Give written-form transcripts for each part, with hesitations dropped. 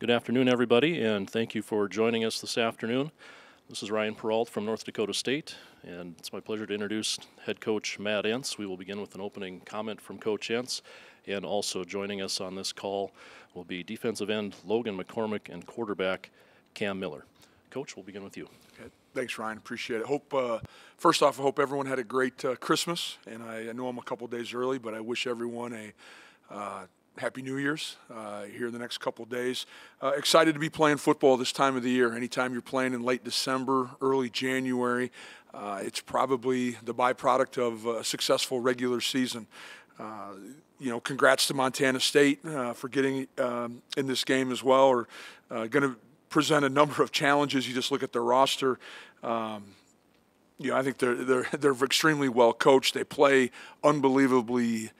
Good afternoon, everybody, and thank you for joining us this afternoon. This is Ryan Peralt from North Dakota State, and it's my pleasure to introduce head coach Matt Entz. We will begin with an opening comment from Coach Entz, and also joining us on this call will be defensive end Logan McCormick and quarterback Cam Miller. Coach, we'll begin with you. Okay. Thanks, Ryan. Appreciate it. First off, I hope everyone had a great Christmas, and I know I'm a couple days early, but I wish everyone a Happy New Year's here in the next couple of days. Excited to be playing football this time of the year. Anytime you're playing in late December, early January, it's probably the byproduct of a successful regular season. Congrats to Montana State for getting in this game as well. Are going to present a number of challenges. You just look at their roster. I think they're extremely well coached. They play unbelievably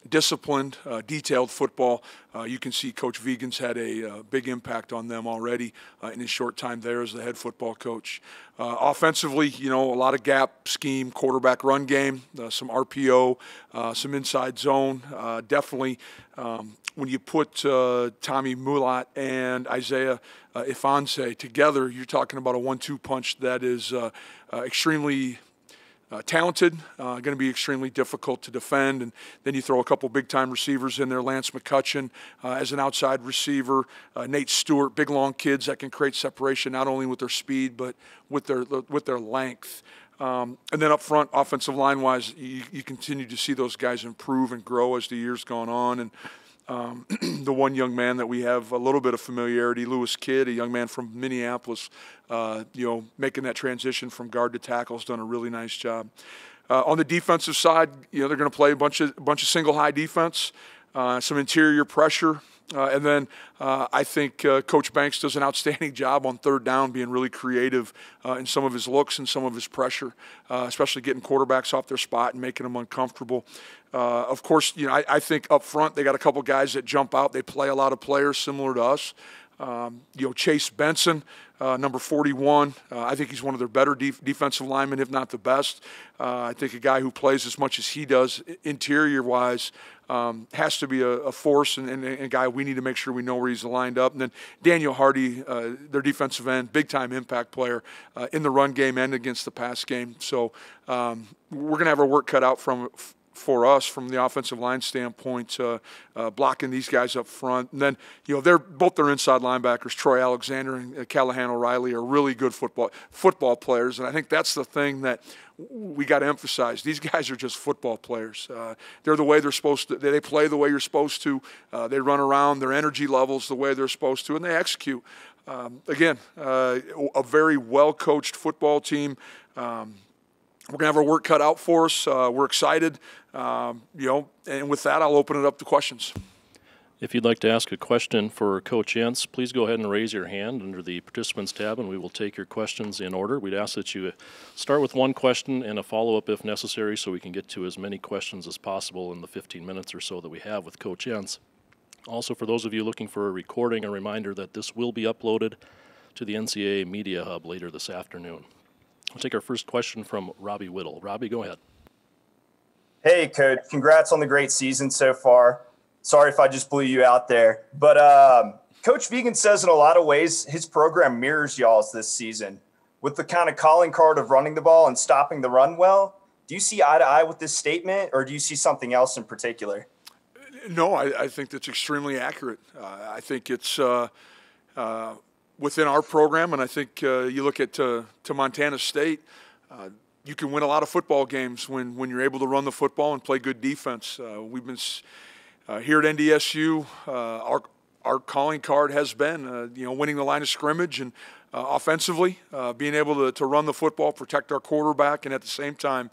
disciplined, detailed football. You can see Coach Vigen's had a big impact on them already in his short time there as the head football coach. Offensively, a lot of gap scheme, quarterback run game, some RPO, some inside zone. Definitely when you put Tommy Mulat and Isaiah Ifanse together, you're talking about a 1-2 punch that is extremely talented, going to be extremely difficult to defend, and then you throw a couple big-time receivers in there. Lance McCutcheon as an outside receiver, Nate Stewart, big long kids that can create separation not only with their speed but with their length. And then up front, offensive line-wise, you continue to see those guys improve and grow as the year's gone on. And the one young man that we have a little bit of familiarity, Lewis Kidd, a young man from Minneapolis, making that transition from guard to tackle, has done a really nice job. On the defensive side, they're going to play a bunch of single high defense, some interior pressure. And then I think Coach Banks does an outstanding job on third down, being really creative in some of his looks and some of his pressure, especially getting quarterbacks off their spot and making them uncomfortable. Of course, I think up front they got a couple guys that jump out. They play a lot of players similar to us. Chase Benson, number 41. I think he's one of their better defensive linemen, if not the best. I think a guy who plays as much as he does interior-wise has to be a force and a guy we need to make sure we know where he's lined up. And then Daniel Hardy, their defensive end, big-time impact player in the run game and against the pass game. So we're going to have our work cut out for us from the offensive line standpoint, blocking these guys up front. And then, they're both their inside linebackers, Troy Alexander and Callahan O'Reilly, are really good football players. And I think that's the thing that we got to emphasize. These guys are just football players. They're the way they're supposed to. They play the way you're supposed to. They run around. Their energy levels the way they're supposed to, and they execute. Again, a very well-coached football team. We're going to have our work cut out for us. We're excited, and with that, I'll open it up to questions. If you'd like to ask a question for Coach Entz, please go ahead and raise your hand under the Participants tab, and we will take your questions in order. We'd ask that you start with one question and a follow-up if necessary so we can get to as many questions as possible in the 15 minutes or so that we have with Coach Entz. Also, for those of you looking for a recording, a reminder that this will be uploaded to the NCAA Media Hub later this afternoon. We'll take our first question from Robbie Whittle. Robbie, go ahead. Hey, Coach. Congrats on the great season so far. Sorry if I just blew you out there. But Coach Vigen says in a lot of ways his program mirrors y'all's this season. With the kind of calling card of running the ball and stopping the run well, do you see eye to eye with this statement, or do you see something else in particular? No, I think that's extremely accurate. I think it's within our program, and I think you look at to Montana State, you can win a lot of football games when you're able to run the football and play good defense. We've been here at NDSU, our calling card has been, winning the line of scrimmage and offensively, being able to run the football, protect our quarterback, and at the same time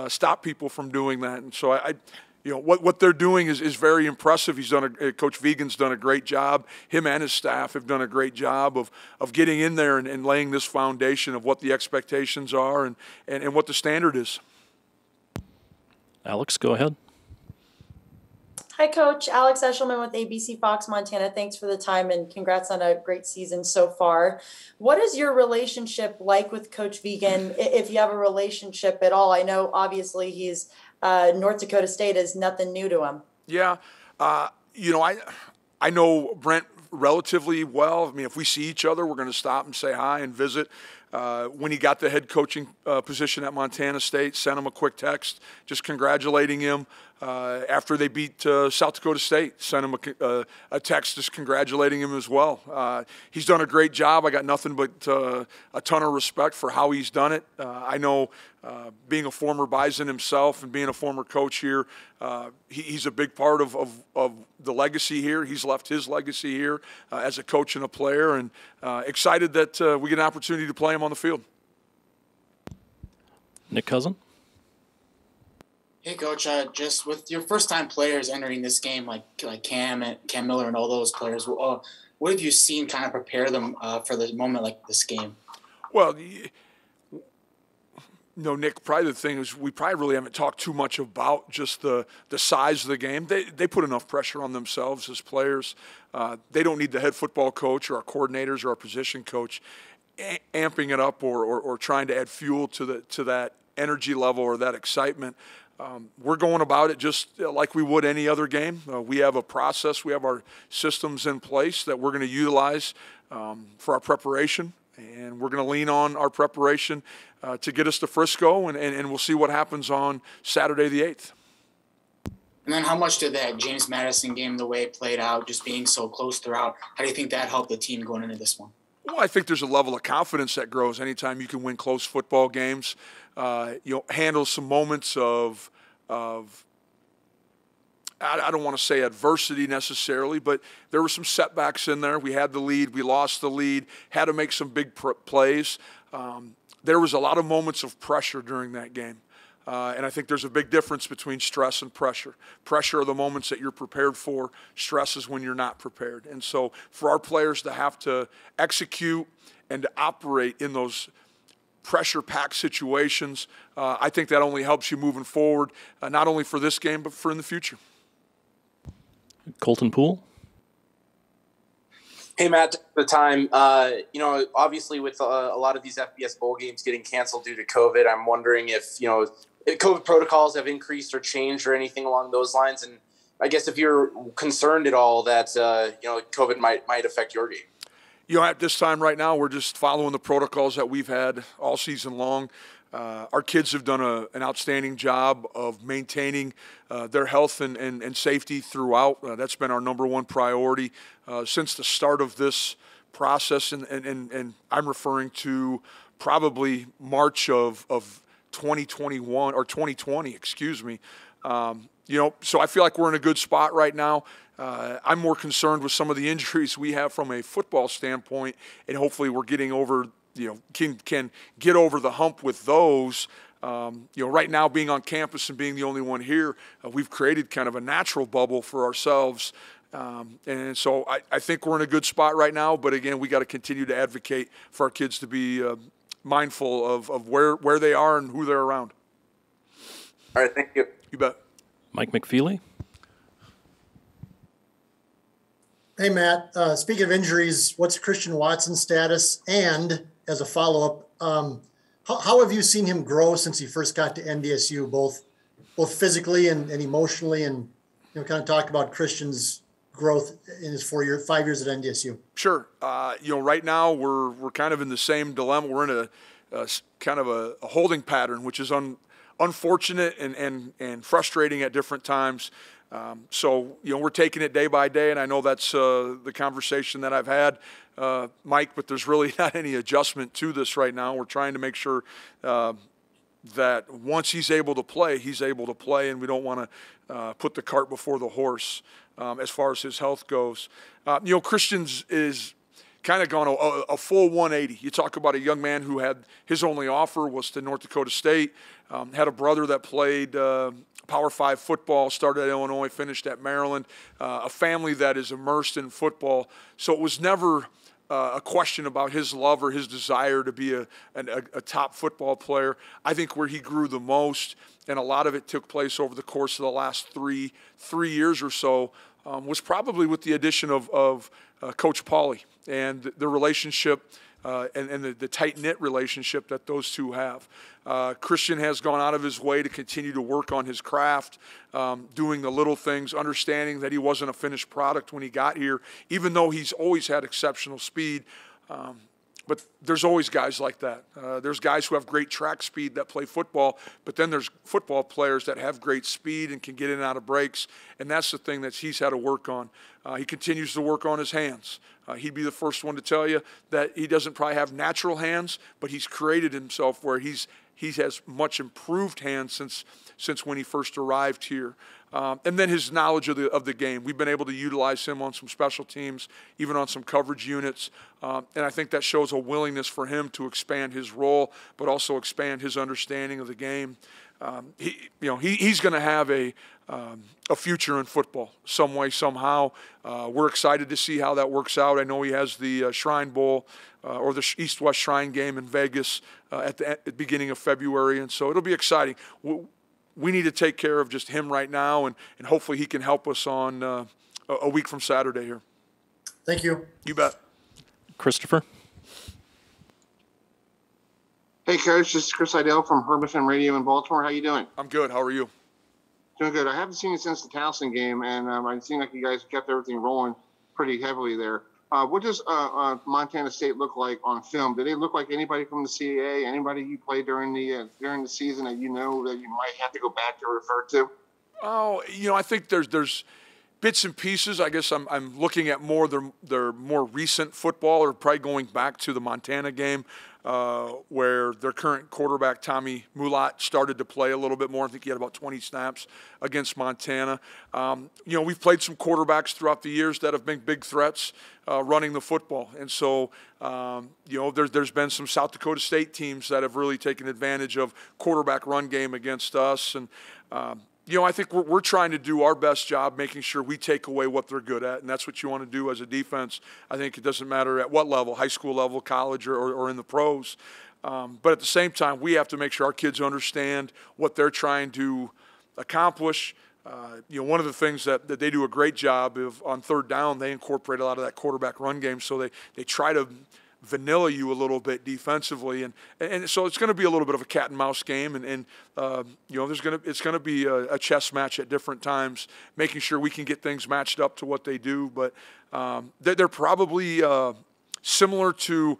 stop people from doing that. And so what they're doing is very impressive. Coach Vigen's done a great job. Him and his staff have done a great job of getting in there and laying this foundation of what the expectations are and what the standard is. Alex, go ahead. Hi, Coach. Alex Eshelman with ABC Fox Montana. Thanks for the time and congrats on a great season so far. What is your relationship like with Coach Vigen, if you have a relationship at all? I know, obviously, he's North Dakota State is nothing new to him. Yeah. I know Brent relatively well. I mean, if we see each other, we're going to stop and say hi and visit. When he got the head coaching position at Montana State, sent him a quick text just congratulating him. After they beat South Dakota State, sent him a text just congratulating him as well. He's done a great job. I got nothing but a ton of respect for how he's done it. I know being a former Bison himself and being a former coach here, he's a big part of the legacy here. He's left his legacy here as a coach and a player, and excited that we get an opportunity to play him on the field. Nick Cousin? Hey, Coach. Just with your first-time players entering this game, like Cam Miller and all those players, what have you seen kind of prepare them for the moment like this game? Well, Nick, probably the thing is we probably really haven't talked too much about just the size of the game. They put enough pressure on themselves as players. They don't need the head football coach or our coordinators or our position coach amping it up or trying to add fuel to that energy level or that excitement. We're going about it just like we would any other game. We have a process. We have our systems in place that we're going to utilize for our preparation, and we're going to lean on our preparation to get us to Frisco, and we'll see what happens on Saturday the 8th. And then how much did that James Madison game, the way it played out, just being so close throughout, how do you think that helped the team going into this one? Well, I think there's a level of confidence that grows anytime you can win close football games. Handle some moments of I don't want to say adversity necessarily, but there were some setbacks in there. We had the lead. We lost the lead. Had to make some big plays. There was a lot of moments of pressure during that game. And I think there's a big difference between stress and pressure. Pressure are the moments that you're prepared for. Stress is when you're not prepared. And so for our players to have to execute and to operate in those pressure-packed situations, I think that only helps you moving forward, not only for this game, but for in the future. Colton Poole? Hey, Matt, the time, obviously with a lot of these FBS bowl games getting canceled due to COVID, I'm wondering if COVID protocols have increased or changed or anything along those lines. And I guess if you're concerned at all that, COVID might affect your game. At this time right now, we're just following the protocols that we've had all season long. Our kids have done an outstanding job of maintaining their health and safety throughout. That's been our number one priority since the start of this process, and I'm referring to probably March of 2021 or 2020, excuse me. So I feel like we're in a good spot right now. I'm more concerned with some of the injuries we have from a football standpoint, and hopefully we're getting over, can get over the hump with those. Right now being on campus and being the only one here, we've created kind of a natural bubble for ourselves. And so I think we're in a good spot right now, but again, we got to continue to advocate for our kids to be mindful of where they are and who they're around. All right, thank you. You bet. Mike McFeely? Hey, Matt. Speaking of injuries, what's Christian Watson's status? And as a follow-up, how have you seen him grow since he first got to NDSU, both physically and emotionally? And kind of talk about Christian's growth in his 5 years at NDSU. Sure. Right now we're kind of in the same dilemma. We're in a kind of a holding pattern, which is unfortunate and frustrating at different times. So we're taking it day by day, and I know that's the conversation that I've had, Mike, but there's really not any adjustment to this right now. We're trying to make sure that once he's able to play, and we don't want to put the cart before the horse as far as his health goes. Christian's is kind of gone a full 180. You talk about a young man who had his only offer was to North Dakota State, had a brother that played Power 5 football, started at Illinois, finished at Maryland, a family that is immersed in football. So it was never a question about his love or his desire to be a top football player. I think where he grew the most, and a lot of it took place over the course of the last three years or so, was probably with the addition of Coach Pauly and the relationship and the tight-knit relationship that those two have. Christian has gone out of his way to continue to work on his craft, doing the little things, understanding that he wasn't a finished product when he got here, even though he's always had exceptional speed. But there's always guys like that. There's guys who have great track speed that play football, but then there's football players that have great speed and can get in and out of breaks, and that's the thing that he's had to work on. He continues to work on his hands. He'd be the first one to tell you that he doesn't probably have natural hands, but he's created himself where he has much improved hands since when he first arrived here. And then his knowledge of the game. We've been able to utilize him on some special teams, even on some coverage units. And I think that shows a willingness for him to expand his role, but also expand his understanding of the game. He's going to have a future in football some way, somehow. We're excited to see how that works out. I know he has the Shrine Bowl or the East-West Shrine game in Vegas at the beginning of February, and so it'll be exciting. We need to take care of just him right now, and hopefully he can help us on a week from Saturday here. Thank you. You bet. Christopher? Hey, Coach. This is Chris Idell from Hermiston Radio in Baltimore. How you doing? I'm good. How are you? Doing good. I haven't seen you since the Towson game, and it seemed like you guys kept everything rolling pretty heavily there. What does Montana State look like on film? Do they look like anybody from the CAA, anybody you played during the season that you know that you might have to go back to refer to? Oh, I think there's bits and pieces. I guess I'm looking at their more recent football, or probably going back to the Montana game where their current quarterback, Tommy Mulat, started to play a little bit more. I think he had about 20 snaps against Montana. We've played some quarterbacks throughout the years that have been big threats running the football. And so, there's been some South Dakota State teams that have really taken advantage of quarterback run game against us. And, I think we're trying to do our best job making sure we take away what they're good at, and that's what you want to do as a defense. I think it doesn't matter at what level, high school level, college, or in the pros. But at the same time, we have to make sure our kids understand what they're trying to accomplish. One of the things that they do a great job of on third down, they incorporate a lot of that quarterback run game, so they try to vanilla you a little bit defensively, and so it's going to be a little bit of a cat and mouse game, and it's going to be a chess match at different times, making sure we can get things matched up to what they do. But they're probably similar to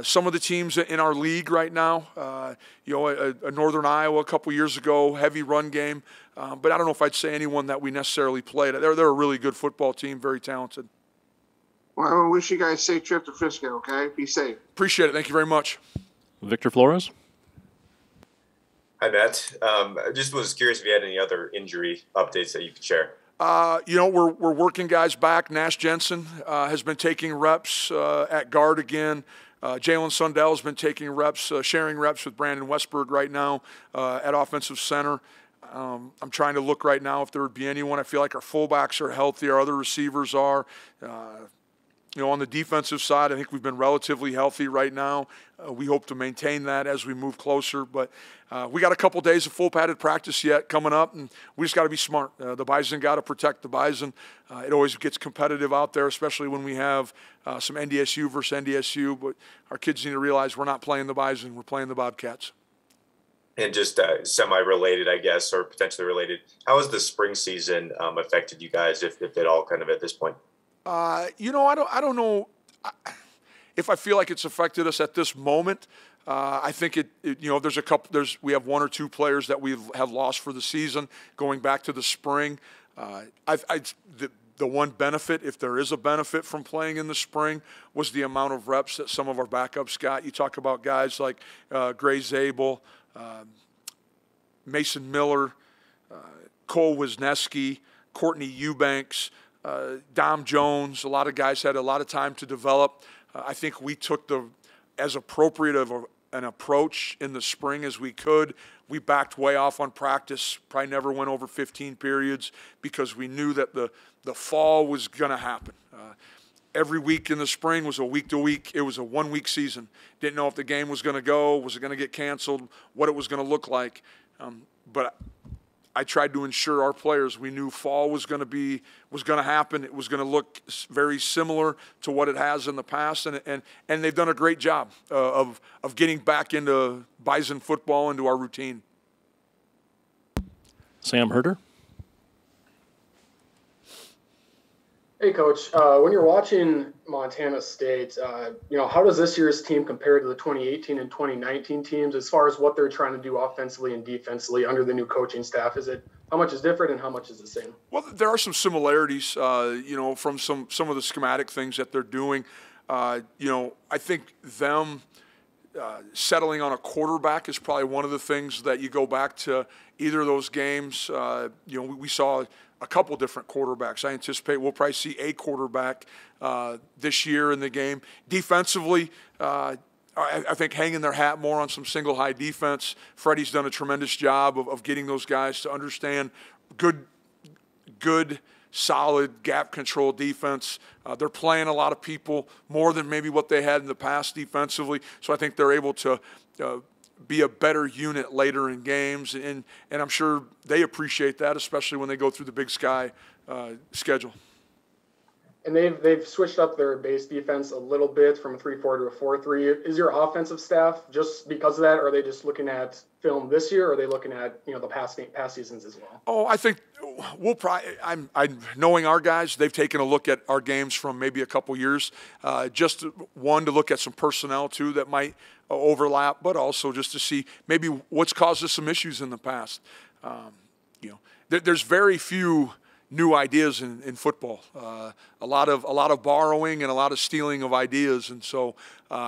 some of the teams in our league right now. A Northern Iowa a couple years ago, heavy run game, but I don't know if I'd say anyone that we necessarily played. They're a really good football team, very talented. Well, I wish you guys a safe trip to Frisco, okay? Be safe. Appreciate it. Thank you very much. Victor Flores? Hi, Matt. I just was curious if you had any other injury updates that you could share. We're working guys back. Nash Jensen has been taking reps at guard again. Jalen Sundell has been taking reps, sharing reps with Brandon Westberg right now at offensive center. I'm trying to look right now if there would be anyone. I feel like our fullbacks are healthy. Our other receivers are. On the defensive side, I think we've been relatively healthy right now. We hope to maintain that as we move closer. But we got a couple days of full padded practice yet coming up, and we just got to be smart. The Bison got to protect the Bison. It always gets competitive out there, especially when we have some NDSU versus NDSU. But our kids need to realize we're not playing the Bison, we're playing the Bobcats. And just semi-related, I guess, or potentially related, how has the spring season affected you guys, if at all, kind of at this point? I don't know if I feel like it's affected us at this moment. I think we have one or two players that we have lost for the season going back to the spring. The one benefit, if there is a benefit from playing in the spring, was the amount of reps that some of our backups got. You talk about guys like Gray Zabel, Mason Miller, Cole Wisniewski, Courtney Eubanks, Dom Jones. A lot of guys had a lot of time to develop. I think we took as appropriate of an approach in the spring as we could. We backed way off on practice, probably never went over 15 periods because we knew that the fall was going to happen. Every week in the spring was a week-to-week. It was a one-week season. Didn't know if the game was going to go, was it going to get canceled, what it was going to look like. But I tried to ensure our players, we knew fall was going to happen. It was going to look very similar to what it has in the past, and they've done a great job of getting back into Bison football, into our routine. Sam Herder. Hey, Coach. When you're watching Montana State, how does this year's team compare to the 2018 and 2019 teams as far as what they're trying to do offensively and defensively under the new coaching staff? How much is different and how much is the same? Well, there are some similarities, from some of the schematic things that they're doing. I think them settling on a quarterback is probably one of the things that you go back to either of those games. We saw a couple different quarterbacks. I anticipate we'll probably see a quarterback this year in the game. Defensively, I think hanging their hat more on some single high defense. Freddie's done a tremendous job of getting those guys to understand good, solid gap control defense. They're playing a lot of people more than maybe what they had in the past defensively. So I think they're able to be a better unit later in games, and I'm sure they appreciate that, especially when they go through the Big Sky schedule. And they've switched up their base defense a little bit from a 3-4 to a 4-3. Is your offensive staff just because of that, or are they just looking at film this year, or are they looking at the past seasons as well? Oh, I think we'll probably. I'm knowing our guys. They've taken a look at our games from maybe a couple years. Just one, to look at some personnel too that might overlap, but also just to see maybe what's caused us some issues in the past. There's very few new ideas in football. A lot of borrowing and a lot of stealing of ideas, and so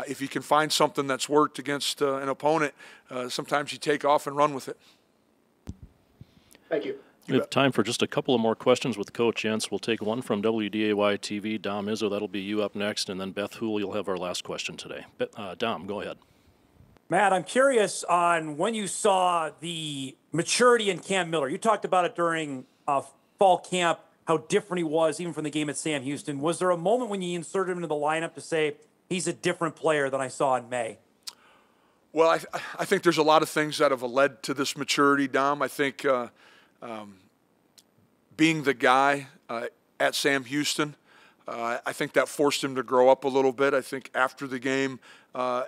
if you can find something that's worked against an opponent, sometimes you take off and run with it. Thank you. We have time for just a couple of more questions with Coach Entz. We'll take one from WDAY-TV. Dom Izzo, that'll be you up next, and then Beth Hool, you'll have our last question today. Dom, go ahead. Matt, I'm curious on when you saw the maturity in Cam Miller. You talked about it during fall camp, how different he was even from the game at Sam Houston. Was there a moment when you inserted him into the lineup to say, he's a different player than I saw in May? Well, I think there's a lot of things that have led to this maturity, Dom. I think being the guy at Sam Houston, I think that forced him to grow up a little bit. I think after the game,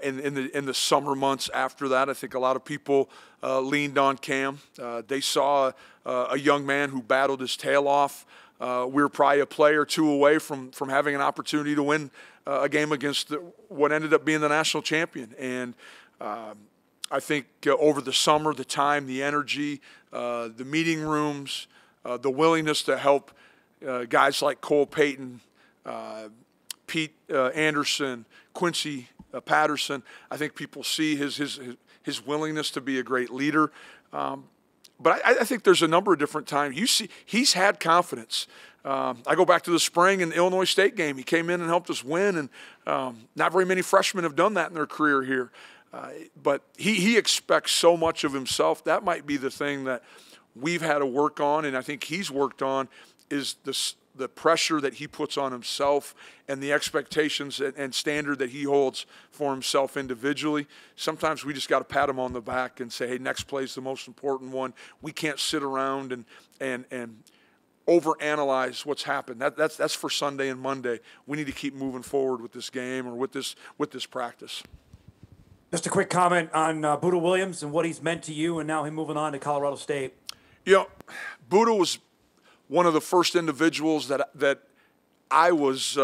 in the summer months after that, I think a lot of people leaned on Cam. They saw a young man who battled his tail off. We were probably a play or two away from having an opportunity to win a game against what ended up being the national champion. And I think over the summer, the time, the energy, the meeting rooms, the willingness to help guys like Cole Payton, Pete Anderson, Quincy Patterson. I think people see his willingness to be a great leader. But I think there's a number of different times. You see, he's had confidence. I go back to the spring in the Illinois State game. He came in and helped us win, and not very many freshmen have done that in their career here. But he expects so much of himself. That might be the thing that we've had to work on, and I think he's worked on, is the pressure that he puts on himself and the expectations and standard that he holds for himself individually. Sometimes we just got to pat him on the back and say, hey, next play is the most important one. We can't sit around and overanalyze what's happened. That's for Sunday and Monday. We need to keep moving forward with this game or with this practice. Just a quick comment on Buddha Williams and what he's meant to you, and now him moving on to Colorado State. Buddha was one of the first individuals that I was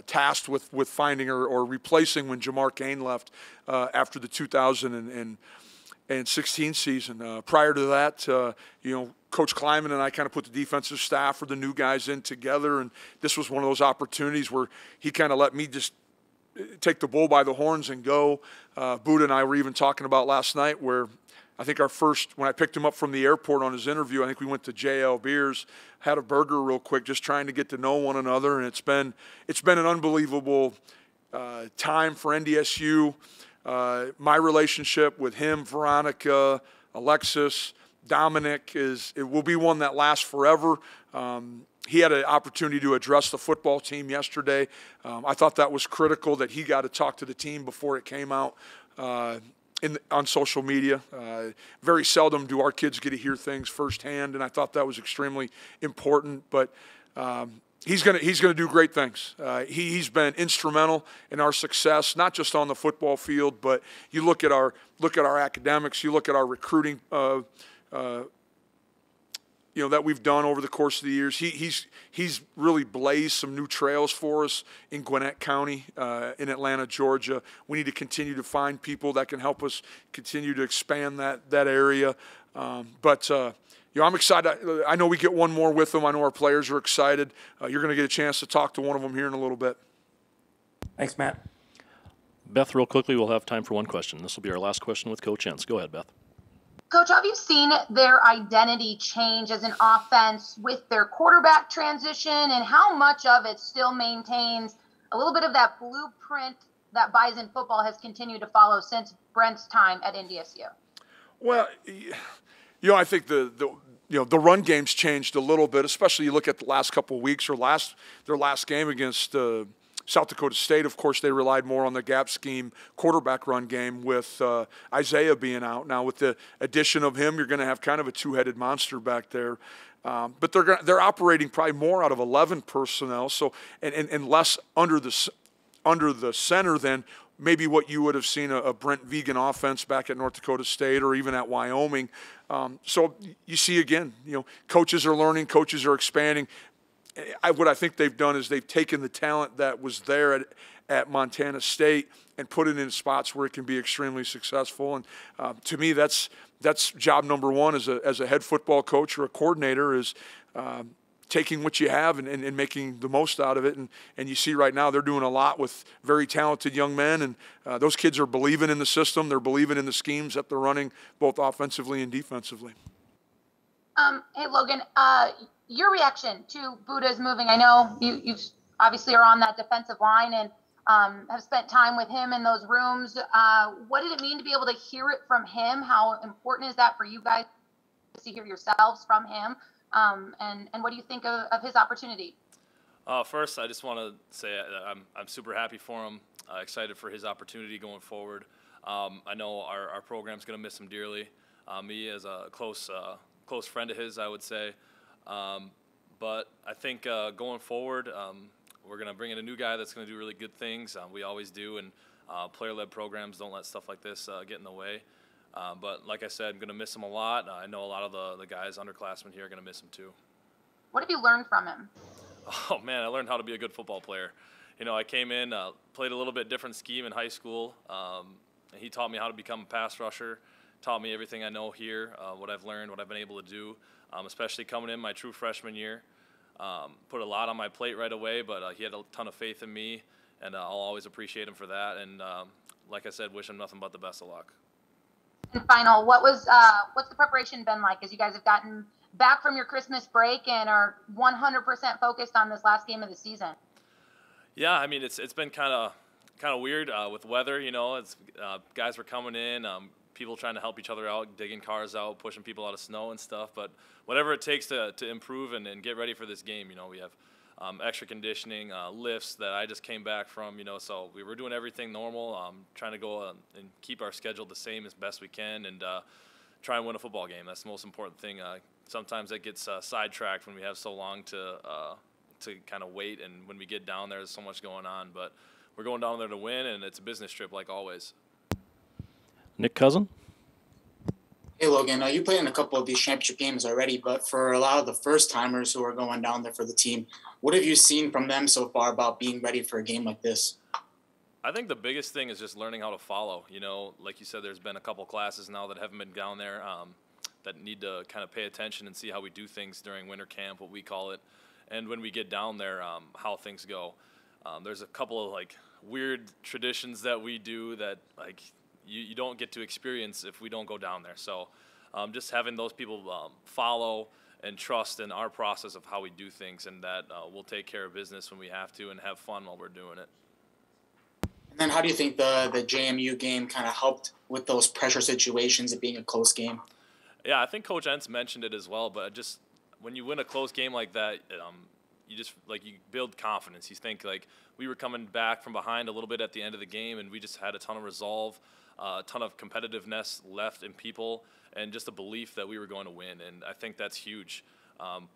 tasked with finding or replacing when Jamar Cain left after the 2016 season. Prior to that, Coach Kleiman and I kind of put the defensive staff or the new guys in together, and this was one of those opportunities where he kind of let me just take the bull by the horns and go. Buddha and I were even talking about last night where I think when I picked him up from the airport on his interview, I think we went to JL Beers, had a burger real quick, just trying to get to know one another, and it's been an unbelievable time for NDSU. My relationship with him, Veronica, Alexis, Dominic it will be one that lasts forever. He had an opportunity to address the football team yesterday. I thought that was critical that he got to talk to the team before it came out. on social media. Very seldom do our kids get to hear things firsthand, and I thought that was extremely important. But he's gonna do great things. He's been instrumental in our success, not just on the football field, but you look at our academics, you look at our recruiting. That we've done over the course of the years. He's really blazed some new trails for us in Gwinnett County, in Atlanta, Georgia. We need to continue to find people that can help us continue to expand that area. But I'm excited. I know we get one more with them. I know our players are excited. You're going to get a chance to talk to one of them here in a little bit. Thanks, Matt. Beth, real quickly, we'll have time for one question. This will be our last question with Coach Entz. Go ahead, Beth. Coach, have you seen their identity change as an offense with their quarterback transition, and how much of it still maintains a little bit of that blueprint that Bison football has continued to follow since Brent's time at NDSU? Well, I think the run game's changed a little bit, especially you look at the last couple of weeks or their last game against South Dakota State. Of course, they relied more on the gap scheme quarterback run game with Isaiah being out. Now, with the addition of him, you're going to have kind of a two-headed monster back there. But they're operating probably more out of 11 personnel, so and less under the center than maybe what you would have seen a Brent Vegan offense back at North Dakota State or even at Wyoming. So you see again, coaches are learning, coaches are expanding. What I think they've done is they've taken the talent that was there at Montana State and put it in spots where it can be extremely successful. And to me, that's job number one as a head football coach or a coordinator is taking what you have and making the most out of it. And you see right now they're doing a lot with very talented young men, and those kids are believing in the system. They're believing in the schemes that they're running both offensively and defensively. Hey, Logan, your reaction to Buddha's moving. I know you obviously are on that defensive line and have spent time with him in those rooms. What did it mean to be able to hear it from him? How important is that for you guys to hear yourselves from him? And what do you think of his opportunity? First, I just want to say I'm super happy for him, excited for his opportunity going forward. I know our program's going to miss him dearly. Me as a close friend of his, I would say. But I think going forward, we're going to bring in a new guy that's going to do really good things. We always do, and player-led programs don't let stuff like this get in the way. But like I said, I'm going to miss him a lot. I know a lot of the guys, underclassmen here, are going to miss him too. What have you learned from him? Oh, man, I learned how to be a good football player. I came in, played a little bit different scheme in high school. And he taught me how to become a pass rusher, taught me everything I know here, what I've learned, what I've been able to do. Especially coming in my true freshman year. Put a lot on my plate right away, but he had a ton of faith in me, and I'll always appreciate him for that. And like I said, wish him nothing but the best of luck. And final, what's the preparation been like as you guys have gotten back from your Christmas break and are 100% focused on this last game of the season? Yeah, I mean it's been kind of weird with weather. It's guys were coming in. People trying to help each other out, digging cars out, pushing people out of snow and stuff. But whatever it takes to improve and get ready for this game, we have extra conditioning, lifts that I just came back from, so we were doing everything normal, trying to go and keep our schedule the same as best we can and try and win a football game. That's the most important thing. Sometimes that gets sidetracked when we have so long to kind of wait, and when we get down there, there's so much going on. But we're going down there to win, and it's a business trip like always. Nick Cousin? Hey, Logan, you played in a couple of these championship games already, but for a lot of the first-timers who are going down there for the team, what have you seen from them so far about being ready for a game like this? I think the biggest thing is just learning how to follow. Like you said, there's been a couple classes now that haven't been down there that need to kind of pay attention and see how we do things during winter camp, what we call it, and when we get down there, how things go. There's a couple of, weird traditions that we do that, you don't get to experience if we don't go down there. So just having those people follow and trust in our process of how we do things, and that we'll take care of business when we have to and have fun while we're doing it. And then how do you think the JMU game kind of helped with those pressure situations, it being a close game? Yeah, I think Coach Entz mentioned it as well, but just when you win a close game like that, you build confidence. You think like we were coming back from behind a little bit at the end of the game, and we just had a ton of resolve, a ton of competitiveness left in people, and just a belief that we were going to win. And I think that's huge.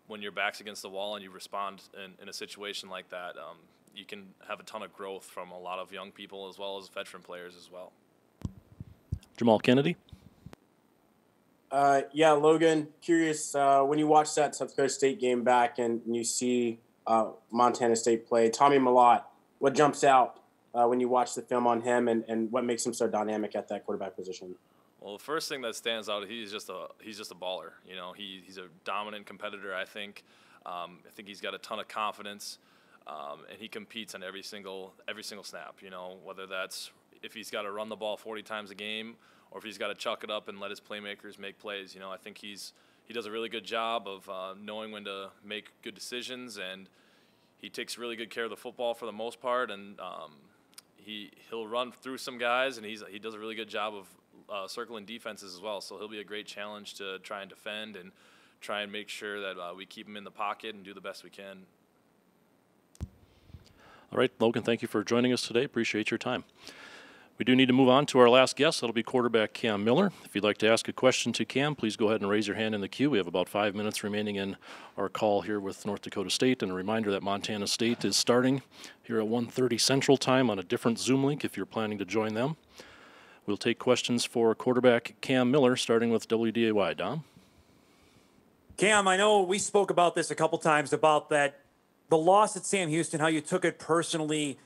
When your back's against the wall and you respond in a situation like that, you can have a ton of growth from a lot of young people as well as veteran players as well. Jamal Kennedy. Yeah, Logan, curious, when you watch that South Dakota State game back and you see Montana State play, Tommy Mellott, what jumps out when you watch the film on him, and what makes him so dynamic at that quarterback position? Well, the first thing that stands out, he's just a baller. You know, he's a dominant competitor, I think. I think he's got a ton of confidence, and he competes on every single snap, you know, whether that's if he's got to run the ball 40 times a game or if he's got to chuck it up and let his playmakers make plays. You know, I think he does a really good job of knowing when to make good decisions, and he takes really good care of the football for the most part, and he'll run through some guys, and he does a really good job of circling defenses as well. So he'll be a great challenge to try and defend and try and make sure that we keep him in the pocket and do the best we can. All right, Logan, thank you for joining us today. Appreciate your time. We do need to move on to our last guest. That'll be quarterback Cam Miller. If you'd like to ask a question to Cam, please go ahead and raise your hand in the queue. We have about 5 minutes remaining in our call here with North Dakota State. And a reminder that Montana State is starting here at 1:30 Central Time on a different Zoom link if you're planning to join them. We'll take questions for quarterback Cam Miller, starting with WDAY. Dom? Cam, I know we spoke about this a couple times, about the loss at Sam Houston, how you took it personally.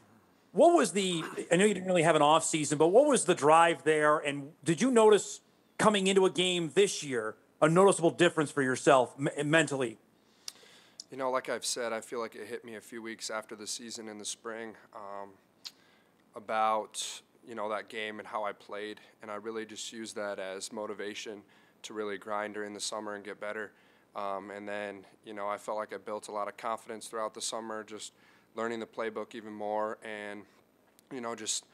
What was I know you didn't really have an off season, but what was the drive there? And did you notice coming into a game this year a noticeable difference for yourself mentally? You know, like I've said, I feel like it hit me a few weeks after the season in the spring about, you know, that game and how I played. And I really just used that as motivation to really grind during the summer and get better. And then, you know, I felt like I built a lot of confidence throughout the summer, just learning the playbook even more, and, you know, just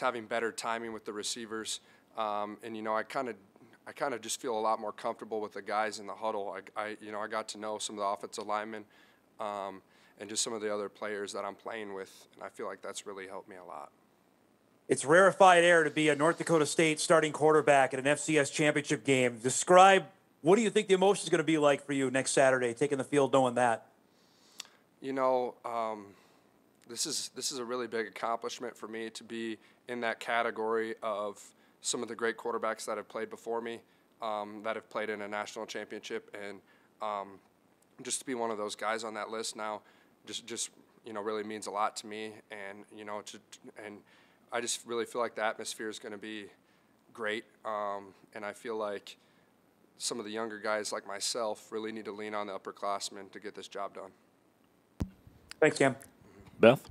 having better timing with the receivers. And, you know, I kind of just feel a lot more comfortable with the guys in the huddle. I got to know some of the offensive linemen and just some of the other players that I'm playing with, and I feel like that's really helped me a lot. It's rarefied air to be a North Dakota State starting quarterback at an FCS championship game. Describe, what do you think the emotion is going to be like for you next Saturday, taking the field knowing that? You know, this is a really big accomplishment for me to be in that category of some of the great quarterbacks that have played before me, that have played in a national championship, and just to be one of those guys on that list now, just you know, really means a lot to me. And you know, and I just really feel like the atmosphere is going to be great, and I feel like some of the younger guys like myself really need to lean on the upperclassmen to get this job done. Thanks, Cam. Beth?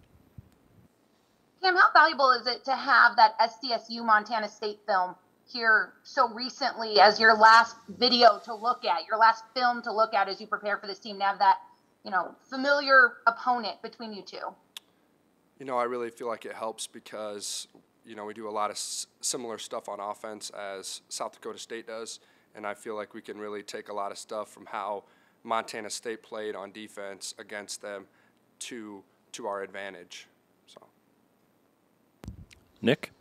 Cam, how valuable is it to have that SDSU Montana State film here so recently as your last video to look at, your last film to look at as you prepare for this team, to have that, you know, familiar opponent between you two? You know, I really feel like it helps because, you know, we do a lot of similar stuff on offense as South Dakota State does, and I feel like we can really take a lot of stuff from how Montana State played on defense against them to our advantage. So, Nick?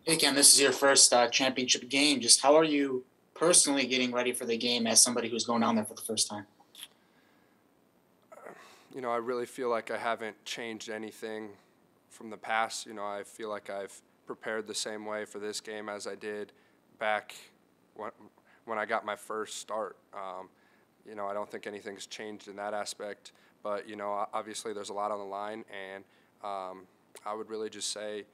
Hey, Cam, this is your first championship game. Just how are you personally getting ready for the game as somebody who's going down there for the first time? You know, I really feel like I haven't changed anything from the past. You know, I feel like I've prepared the same way for this game as I did back when I got my first start. You know, I don't think anything's changed in that aspect. But, you know, obviously there's a lot on the line, and I would really just say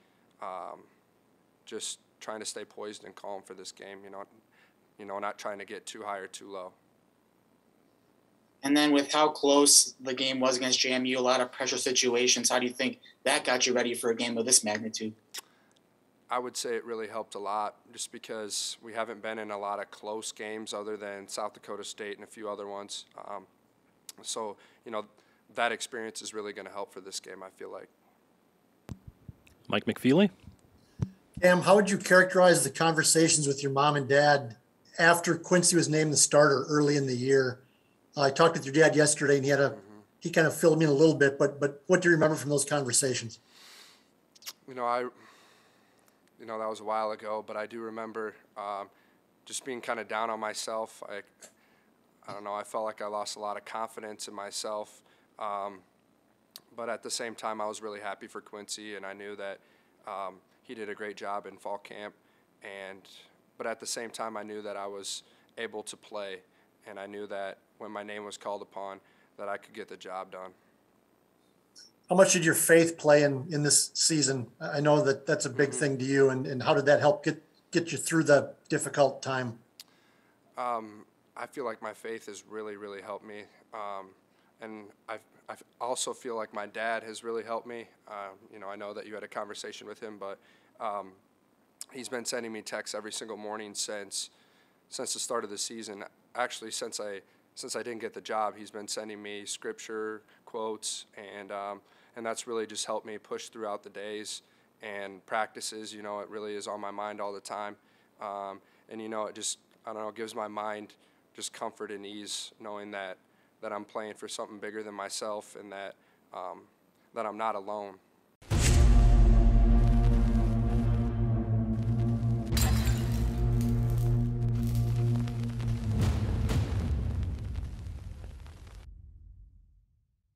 just trying to stay poised and calm for this game, you know, not trying to get too high or too low. And then with how close the game was against JMU, a lot of pressure situations, how do you think that got you ready for a game of this magnitude? I would say it really helped a lot just because we haven't been in a lot of close games other than South Dakota State and a few other ones. So, you know, that experience is really going to help for this game, I feel like. Mike McFeely? Cam, how would you characterize the conversations with your mom and dad after Quincy was named the starter early in the year? I talked with your dad yesterday, and he kind of filled me in a little bit. But what do you remember from those conversations? That was a while ago, but I do remember just being kind of down on myself. I don't know, I felt like I lost a lot of confidence in myself. But at the same time, I was really happy for Quincy, and I knew that he did a great job in fall camp. But at the same time, I knew that I was able to play, and I knew that when my name was called upon, that I could get the job done. How much did your faith play in this season? I know that that's a big thing to you, and how did that help get you through the difficult time? I feel like my faith has really, really helped me. And I also feel like my dad has really helped me. I know that you had a conversation with him, but he's been sending me texts every single morning since the start of the season. Actually, since I didn't get the job, he's been sending me scripture quotes, and that's really just helped me push throughout the days and practices. It really is on my mind all the time, and it just, I don't know, gives my mind just comfort and ease knowing that I'm playing for something bigger than myself, and that I'm not alone.